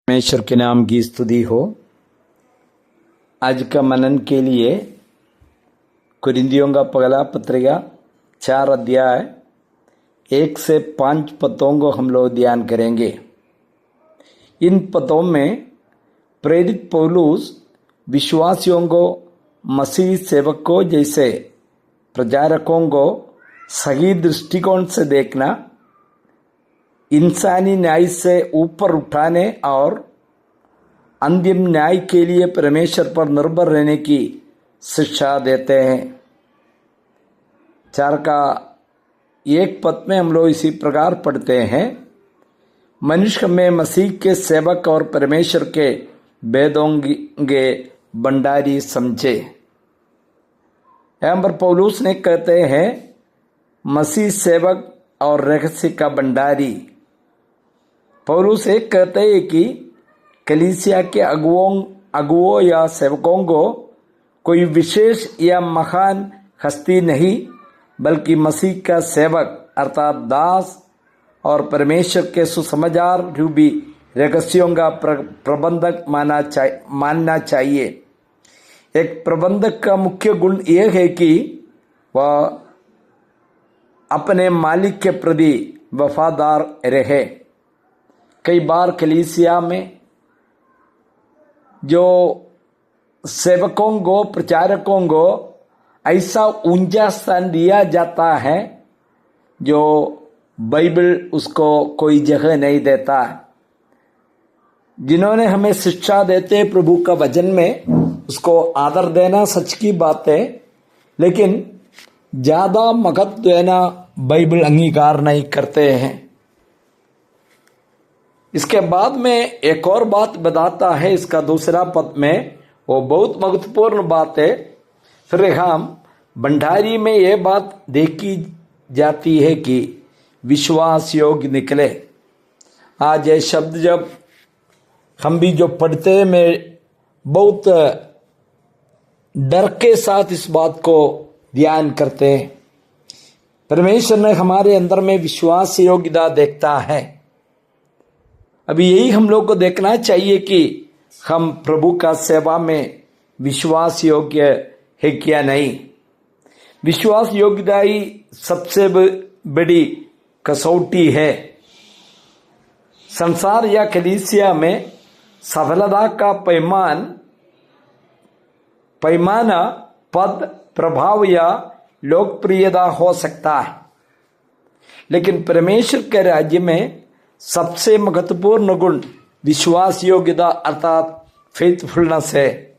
परमेश्वर के नाम की स्तुति हो। आज का मनन के लिए कुरिन्थियों का पहला पत्रिका 4 अध्याय 1 से 5 पदों को हम लोग ध्यान करेंगे। इन पदों में प्रेरित पौलुस विश्वासियों को मसीह सेवकों जैसे प्रचारकों को सही दृष्टिकोण से देखना, इंसानी न्याय से ऊपर उठाने और अंतिम न्याय के लिए परमेश्वर पर निर्भर रहने की शिक्षा देते हैं। 4 का 1 पद में हम लोग इसी प्रकार पढ़ते हैं, मनुष्य में मसीह के सेवक और परमेश्वर के वेदों के भंडारी समझे। यहाँ पर पौलुस ने कहते हैं मसीह सेवक और रहस्य का भंडारी। पौलुस एक कहते हैं कि कलीसिया के अगुओं या सेवकों को कोई विशेष या महान हस्ती नहीं, बल्कि मसीह का सेवक अर्थात दास और परमेश्वर के सुसमाचार रूपी रहस्यों का प्रबंधक मानना चाहिए। एक प्रबंधक का मुख्य गुण यह है कि वह अपने मालिक के प्रति वफादार रहे। कई बार कलीसिया में जो सेवकों को, प्रचारकों को ऐसा ऊंचा स्थान दिया जाता है जो बाइबल उसको कोई जगह नहीं देता। जिन्होंने हमें शिक्षा देते हैं प्रभु का वचन में, उसको आदर देना सच की बात है, लेकिन ज्यादा महत्व देना बाइबल अंगीकार नहीं करते हैं। इसके बाद में एक और बात बताता है, इसका दूसरा पद में, वो बहुत महत्वपूर्ण बात है। फिर हम भंडारी में यह बात देखी जाती है कि विश्वास योग्य निकले। आज ये शब्द जब हम भी जो पढ़ते हैं, मैं बहुत डर के साथ इस बात को ध्यान करते हैं। परमेश्वर ने हमारे अंदर में विश्वास योग्यता देखता है। अभी यही हम लोग को देखना चाहिए कि हम प्रभु का सेवा में विश्वास योग्य है क्या नहीं। विश्वास योग्यता ही सबसे बड़ी कसौटी है। संसार या कलीसिया में सफलता का पैमाना पद, प्रभाव या लोकप्रियता हो सकता है, लेकिन परमेश्वर के राज्य में सबसे महत्वपूर्ण गुण विश्वास योग्यता अर्थात फेथफुलनेस है।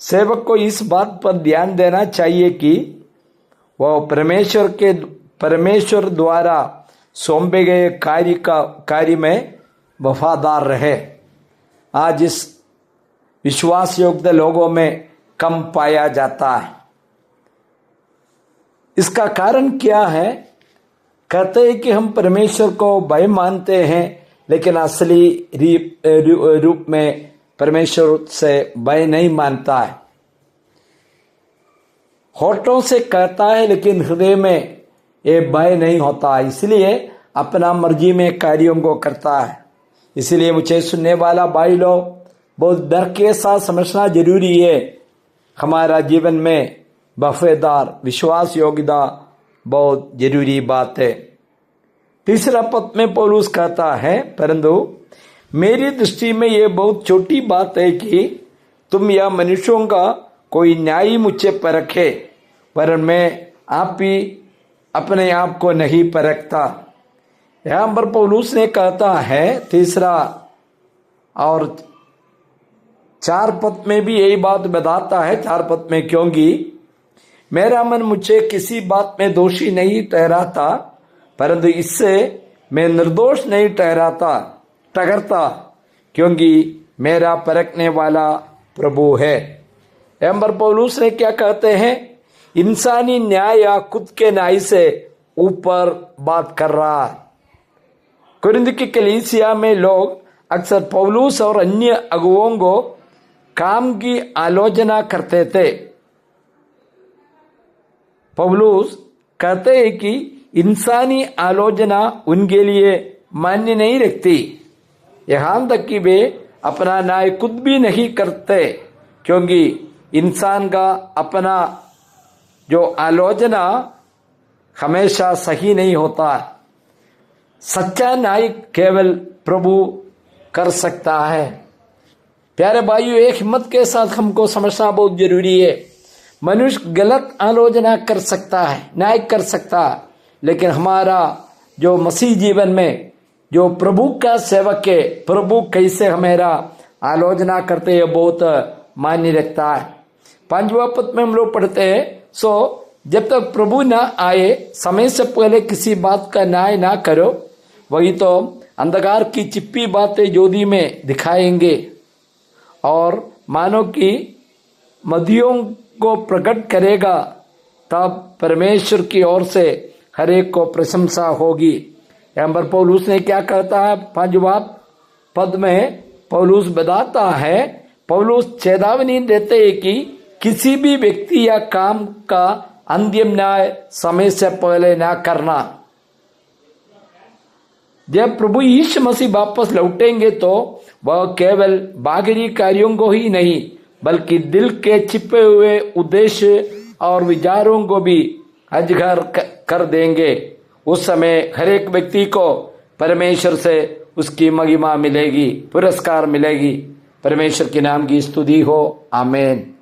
सेवक को इस बात पर ध्यान देना चाहिए कि वह परमेश्वर द्वारा सौंपे गए कार्य में वफादार रहे। आज इस विश्वास योग्य लोगों में कम पाया जाता है। इसका कारण क्या है? कहते हैं कि हम परमेश्वर को भय मानते हैं, लेकिन असली रूप में परमेश्वर से भय नहीं मानता है। होठों से कहता है, लेकिन हृदय में ये भय नहीं होता, इसलिए अपना मर्जी में कार्यों को करता है। इसलिए मुझे सुनने वाला भाई लोग, बहुत डर के साथ समझना जरूरी है, हमारा जीवन में वफादार विश्वास योग्यता बहुत जरूरी बात है। तीसरा पद में पौलुस कहता है, परंतु मेरी दृष्टि में यह बहुत छोटी बात है कि तुम या मनुष्यों का कोई न्याय मुझे परखे, वरन मैं आप ही अपने आप को नहीं परखता। यहां पर पौलुस ने कहता है, तीसरा और 4 पद में भी यही बात बताता है। 4 पद में, क्योंकि मेरा मन मुझे किसी बात में दोषी नहीं ठहराता, परंतु इससे मैं निर्दोष नहीं ठहरता, क्योंकि मेरा परखने वाला प्रभु है। एम्बर पौलुस ने क्या कहते हैं? इंसानी न्याय या खुद के न्याय से ऊपर बात कर रहा है। कुरिन्थ की कलीसिया में लोग अक्सर पौलुस और अन्य अगुओं को काम की आलोचना करते थे। पौलुस कहते हैं कि इंसानी आलोचना उनके लिए मान्य नहीं रखती। यहाँ तक कि वे अपना न्याय खुद भी नहीं करते, क्योंकि इंसान का अपना जो आलोचना हमेशा सही नहीं होता। सच्चा न्याय केवल प्रभु कर सकता है। प्यारे भाइयों, एक हिम्मत के साथ हमको समझना बहुत जरूरी है। मनुष्य गलत आलोचना कर सकता है, न्याय कर सकता है, लेकिन हमारा जो मसीह जीवन में जो प्रभु का सेवक है, प्रभु कैसे हमारा आलोचना करते हैं बहुत मायने रखता है। 5वां पद में हम लोग पढ़ते हैं, सो जब तक प्रभु ना आए समय से पहले किसी बात का न्याय ना करो, वही तो अंधकार की चिप्पी बातें ज्योति में दिखाएंगे और मानो कि मधियों को प्रकट करेगा, तब परमेश्वर की ओर से हर एक को प्रशंसा होगी। यहाँ पर पौलुस ने क्या कहता है, 5वां पद में पौलुस बताता है, पौलुस चेतावनी देते हैं कि किसी भी व्यक्ति या काम का अंतिम न्याय समय से पहले ना करना। जब प्रभु यीशु मसीह वापस लौटेंगे तो वह केवल बाहरी कार्यों को ही नहीं बल्कि दिल के छिपे हुए उद्देश्य और विचारों को भी अजगर कर देंगे। उस समय हर एक व्यक्ति को परमेश्वर से उसकी महिमा मिलेगी, पुरस्कार मिलेगी। परमेश्वर के नाम की स्तुति हो, आमीन।